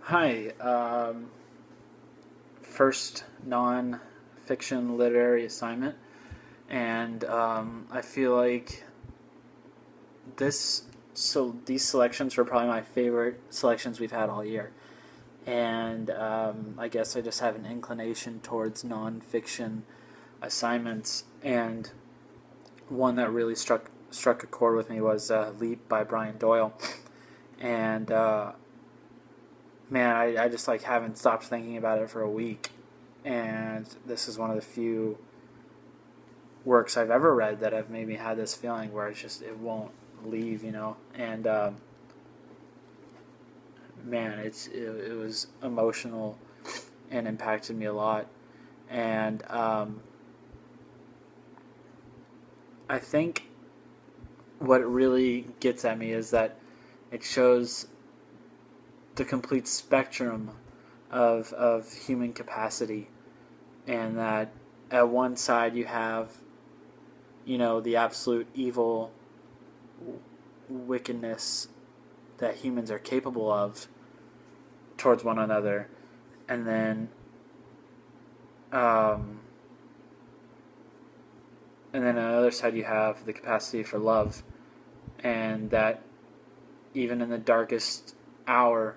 Hi. First non-fiction literary assignment, and I feel like this. So these selections were probably my favorite selections we've had all year, and I guess I just have an inclination towards non-fiction assignments. And one that really struck a chord with me was Leap by Brian Doyle, and man, I just like haven't stopped thinking about it for a week. And this is one of the few works I've ever read that have made me had this feeling where it won't leave. And man, it was emotional and impacted me a lot. And I think what it really gets at me is that it shows the complete spectrum of human capacity, and that at one side you have, the absolute evil wickedness that humans are capable of towards one another, and then um, on the other side you have the capacity for love, and that even in the darkest hour,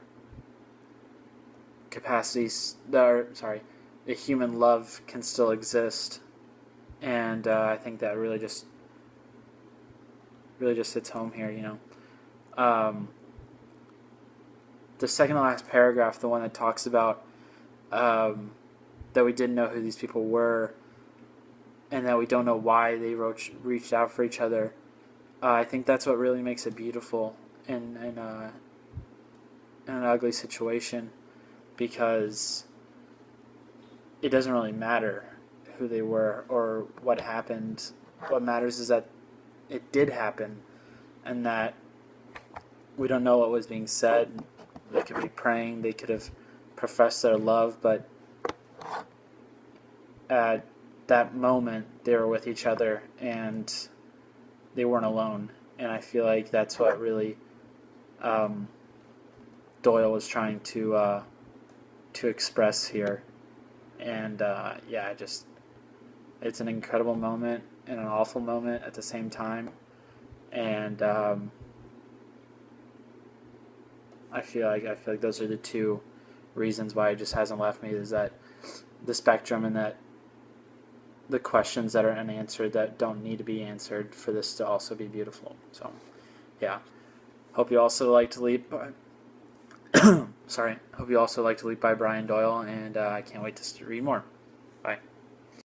capacities that are sorry, the human love can still exist. And I think that really just hits home here. Um, the second to last paragraph, the one that talks about um, that we didn't know who these people were, and that we don't know why they reached out for each other. I think that's what really makes it beautiful in an ugly situation, because it doesn't really matter who they were or what happened. What matters is that it did happen, and that we don't know what was being said. They could be praying, they could have professed their love, but at that moment they were with each other and they weren't alone. And I feel like that's what really um, Doyle was trying to express here. And yeah, it's an incredible moment and an awful moment at the same time. And I feel like those are the two reasons why it just hasn't left me, is that the spectrum, and that the questions that are unanswered that don't need to be answered for this to also be beautiful. So yeah, hope you also like to leap. Sorry, hope you also like to leap by Brian Doyle, and I can't wait to read more. Bye.